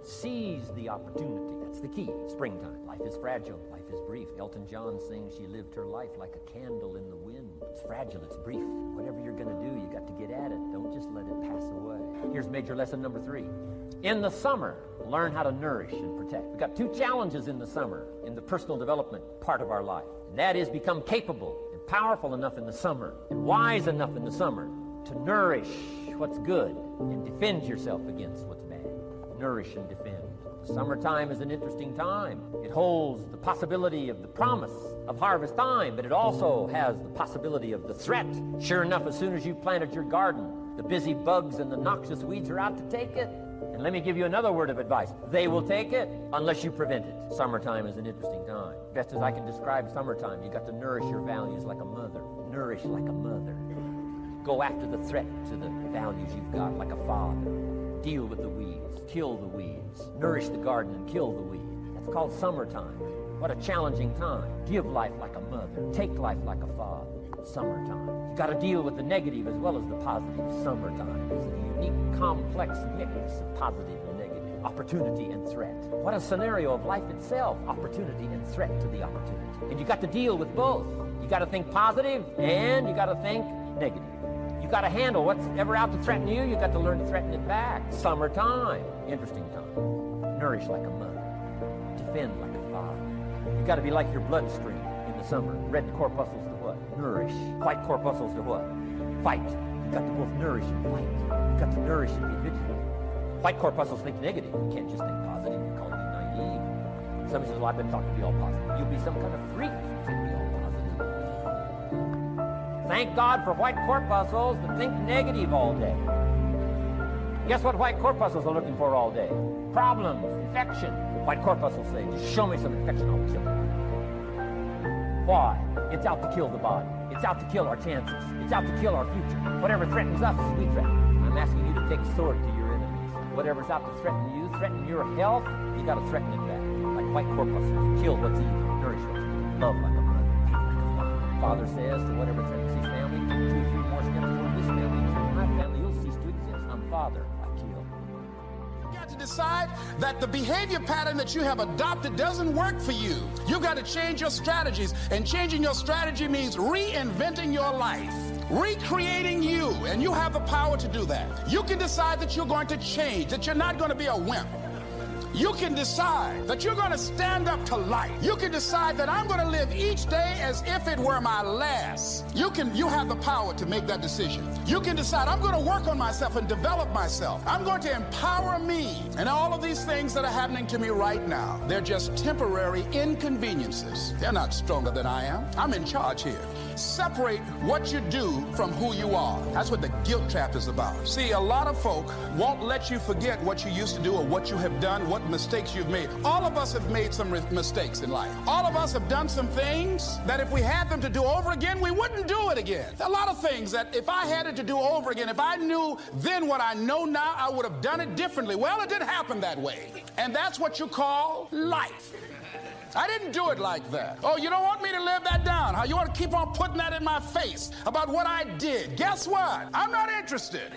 Seize the opportunity. That's the key. Springtime. Life is fragile. Life is brief. Elton John sings, she lived her life like a candle in the wind. It's fragile. It's brief. Whatever you're going to do, you got to get at it. Don't just let it pass away. Here's major lesson number 3. In the summer, learn how to nourish and protect. We've got 2 challenges in the summer in the personal development part of our life. And that is become capable and powerful enough in the summer and wise enough in the summer to nourish what's good and defend yourself against what's bad. Nourish and defend. The summertime is an interesting time. It holds the possibility of the promise of harvest time, but it also has the possibility of the threat. Sure enough, as soon as you planted your garden, the busy bugs and the noxious weeds are out to take it. And let me give you another word of advice. They will take it unless you prevent it. Summertime is an interesting time. Best as I can describe summertime, you got to nourish your values like a mother. Nourish like a mother. Go after the threat to the values you've got like a father. Deal with the weeds. Kill the weeds. Nourish the garden and kill the weeds. That's called summertime. What a challenging time. Give life like a mother. Take life like a father. Summertime. You got to deal with the negative as well as the positive. Summertime is a unique, complex mix of positive and negative, opportunity and threat. What a scenario of life itself, opportunity and threat to the opportunity. And you got to deal with both. You got to think positive and you got to think negative. You got to handle what's ever out to threaten you. You got to learn to threaten it back. Summertime, interesting time. Nourish like a mother. Defend like a father. You got to be like your bloodstream in the summer. Red corpuscles to what? Nourish. White corpuscles to what? Fight. You got to both nourish and fight. You got to nourish and be vigilant. White corpuscles think negative. You can't just think positive. You call me naive. Somebody says, well, I've been taught to be all positive. You'll be some kind of freak if you think be all positive. Thank God for white corpuscles that think negative all day. Guess what white corpuscles are looking for all day? Problems, infection. White corpuscles say, just show me some infection, I'll kill it. Why? It's out to kill the body. It's out to kill our chances. It's out to kill our future. Whatever threatens us, we threaten. I'm asking you to take sword to your enemies. Whatever's out to threaten you, threaten your health, you got to threaten it back. Like white corpuscles, kill what's evil, nourish what's good, love like a mother, hate like a father. Father says to whatever threatens his family, 2 or 3 more steps toward this family, toward my family, you'll cease to exist. I'm father, I kill. You got to decide that the behavior pattern that you have adopted doesn't work for you. You got to change your strategies, and changing your strategy means reinventing your life, recreating you, and you have the power to do that. You can decide that you're going to change, that you're not going to be a wimp. You can decide that you're going to stand up to life. You can decide that I'm going to live each day as if it were my last. You have the power to make that decision. You can decide I'm going to work on myself and develop myself. I'm going to empower me. And all of these things that are happening to me right now, they're just temporary inconveniences. They're not stronger than I am. I'm in charge here. Separate what you do from who you are. That's what the guilt trap is about. See, a lot of folk won't let you forget what you used to do or what you have done, what mistakes you've made. All of us have made some mistakes in life. All of us have done some things that if we had them to do over again, we wouldn't do it again. A lot of things that if I had it to do over again, if I knew then what I know now, I would have done it differently. Well, it didn't happen that way. And that's what you call life. I didn't do it like that. Oh, you don't want me to live that down, huh? You want to keep on putting that in my face about what I did. Guess what? I'm not interested.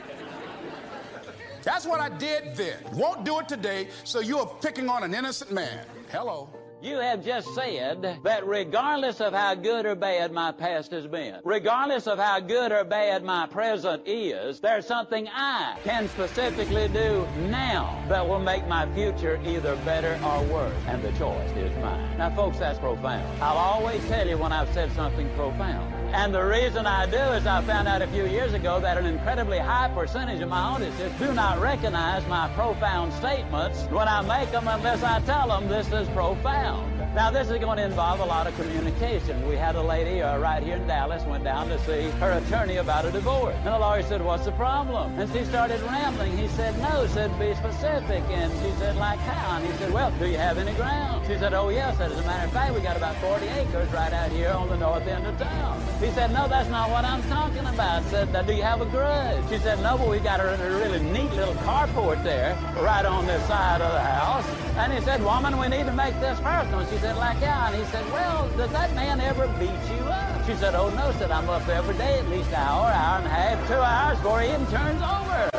That's what I did then. Won't do it today, so you are picking on an innocent man. Hello. You have just said that regardless of how good or bad my past has been, regardless of how good or bad my present is, there's something I can specifically do now that will make my future either better or worse, and the choice is mine. Now, folks, that's profound. I'll always tell you when I've said something profound. And the reason I do is I found out a few years ago that an incredibly high percentage of my audiences do not recognize my profound statements when I make them unless I tell them this is profound. Now, this is going to involve a lot of communication. We had a lady right here in Dallas went down to see her attorney about a divorce. And the lawyer said, what's the problem? And she started rambling. He said, no, said, be specific. And she said, like how? And he said, well, do you have any ground? She said, oh, yes. As a matter of fact, we got about 40 acres right out here on the north end of town. He said, no, that's not what I'm talking about. Said, do you have a grudge? She said, no, but we got a really neat little carport there right on this side of the house. And he said, woman, we need to make this personal. She said, like, yeah. And he said, well, does that man ever beat you up? She said, oh, no. Said, I'm up every day, at least an hour, hour and a half, 2 hours before he even turns over.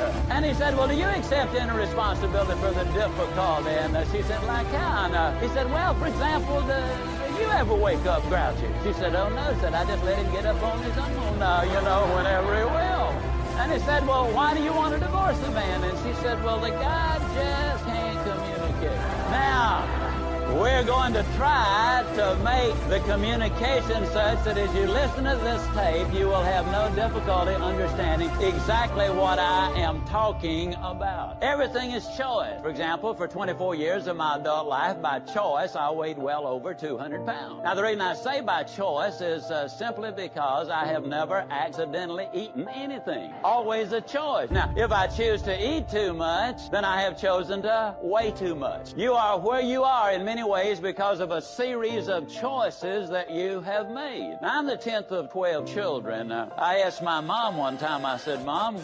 And he said, well, do you accept any responsibility for the difficulty? And she said, like how? And he said, well, for example, do you ever wake up grouchy? She said, oh, no. He said, I just let him get up on his own, whenever he will. And he said, well, why do you want to divorce the man? And she said, well, the guy just can't communicate. Now, we're going to try to make the communication such that as you listen to this tape, you will have no difficulty understanding exactly what I am talking about. Everything is choice. For example, for 24 years of my adult life, by choice, I weighed well over 200 pounds. Now, the reason I say by choice is simply because I have never accidentally eaten anything. Always a choice. Now, if I choose to eat too much, then I have chosen to weigh too much. You are where you are in many ways because of a series of choices that you have made. Now, I'm the 10th of 12 children. I asked my mom one time, I said, Mom,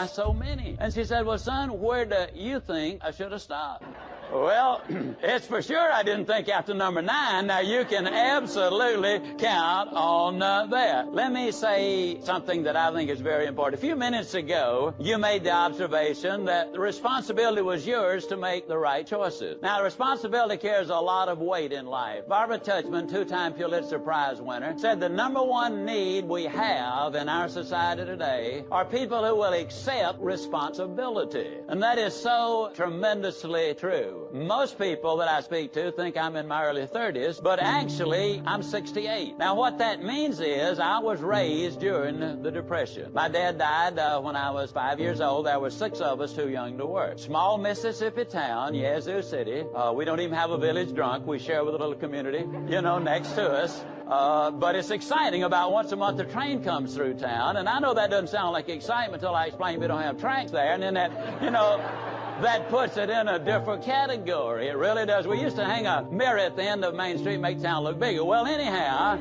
so many? And she said, well, son, where do you think I should have stopped? Well, it's for sure I didn't think after number 9. Now, you can absolutely count on that. Let me say something that I think is very important. A few minutes ago, you made the observation that the responsibility was yours to make the right choices. Now, the responsibility carries a lot of weight in life. Barbara Tuchman, 2-time Pulitzer Prize winner, said the number one need we have in our society today are people who will accept responsibility. And that is so tremendously true. Most people that I speak to think I'm in my early 30s, but actually I'm 68. Now, what that means is I was raised during the Depression. My dad died when I was 5 years old. There were 6 of us too young to work. Small Mississippi town, Yazoo City. We don't even have a village drunk. We share with a little community, next to us. But it's exciting. About once a month, the train comes through town. And I know that doesn't sound like excitement until I explain we don't have tracks there. And then that, that puts it in a different category. It really does. We used to hang a mirror at the end of Main Street, make town look bigger. Well, anyhow,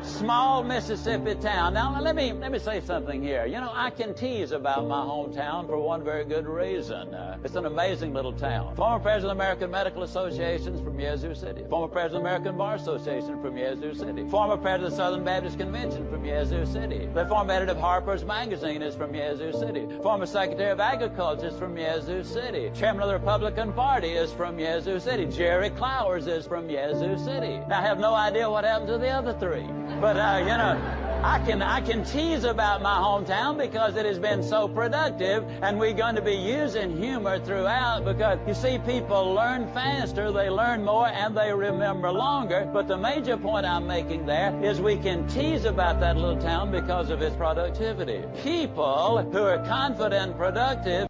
small Mississippi town. Now, let me say something here. I can tease about my hometown for one very good reason. It's an amazing little town. Former president of the American Medical Association is from Yazoo City. Former president of the American Bar Association from Yazoo City. Former president of the Southern Baptist Convention from Yazoo City. The former editor of Harper's Magazine is from Yazoo City. Former secretary of Agriculture is from Yazoo City. Chairman of the Republican Party is from Yazoo City. Jerry Clowers is from Yazoo City. Now, I have no idea what happened to the other 3. But, I can tease about my hometown because it has been so productive, and we're going to be using humor throughout because, you see, people learn faster, they learn more, and they remember longer. But the major point I'm making there is we can tease about that little town because of its productivity. People who are confident and productive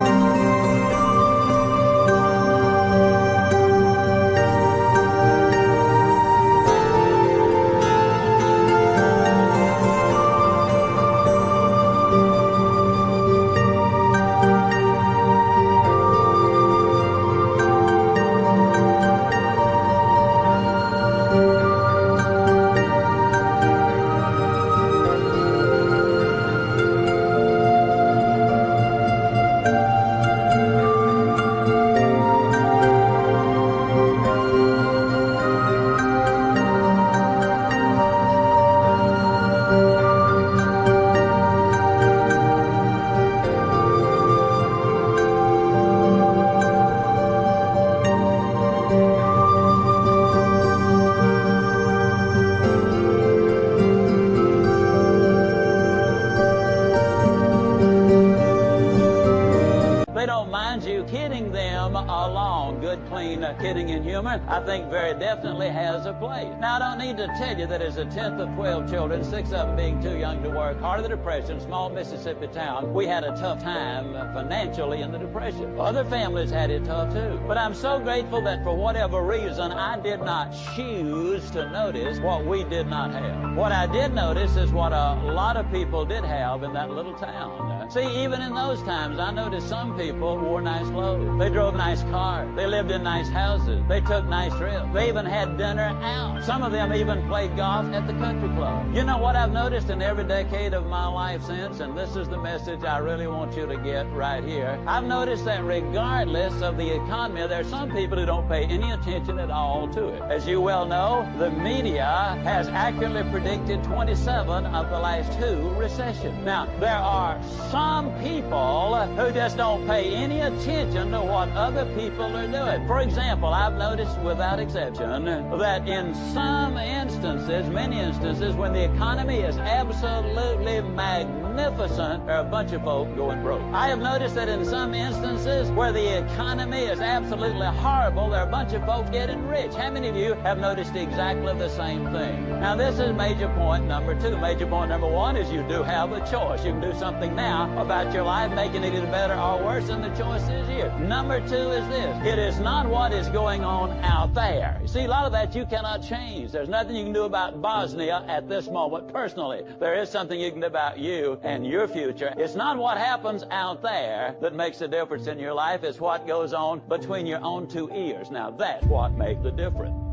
along. Good, clean kidding and humor, I think very definitely has a place. Now, I don't need to tell you that as a 10th of 12 children, 6 of them being too young to work, heart of the Depression, small Mississippi town, we had a tough time financially in the Depression. Other families had it tough too. But I'm so grateful that for whatever reason, I did not choose to notice what we did not have. What I did notice is what a lot of people did have in that little town. See, even in those times, I noticed some people wore nice clothes. They drove nice cars. They lived in nice houses. They took nice trips. They even had dinner out. Some of them even played golf at the country club. You know what I've noticed in every decade of my life since, and this is the message I really want you to get right here. I've noticed that regardless of the economy, there are some people who don't pay any attention at all to it. As you well know, the media has accurately predicted 27 of the last 2 recessions. Now, there are some people who just don't pay any attention to what other people are doing. For example, I've noticed without exception that in some instances, many instances, when the economy is absolutely magnificent, there are a bunch of folk going broke. I have noticed that in some instances where the economy is absolutely horrible, there are a bunch of folks getting rich. How many of you have noticed exactly the same thing? Now, this is major point number 2. Major point number 1 is you do have a choice. You can do something now about your life, making it either better or worse, and the choice is here. Number 2 is this. It is not what is going on out there. You see, a lot of that you cannot change. There's nothing you can do about Bosnia at this moment personally. There is something you can do about you and your future. It's not what happens out there that makes the difference in your life. It's what goes on between your own 2 ears. Now, that's what makes the difference.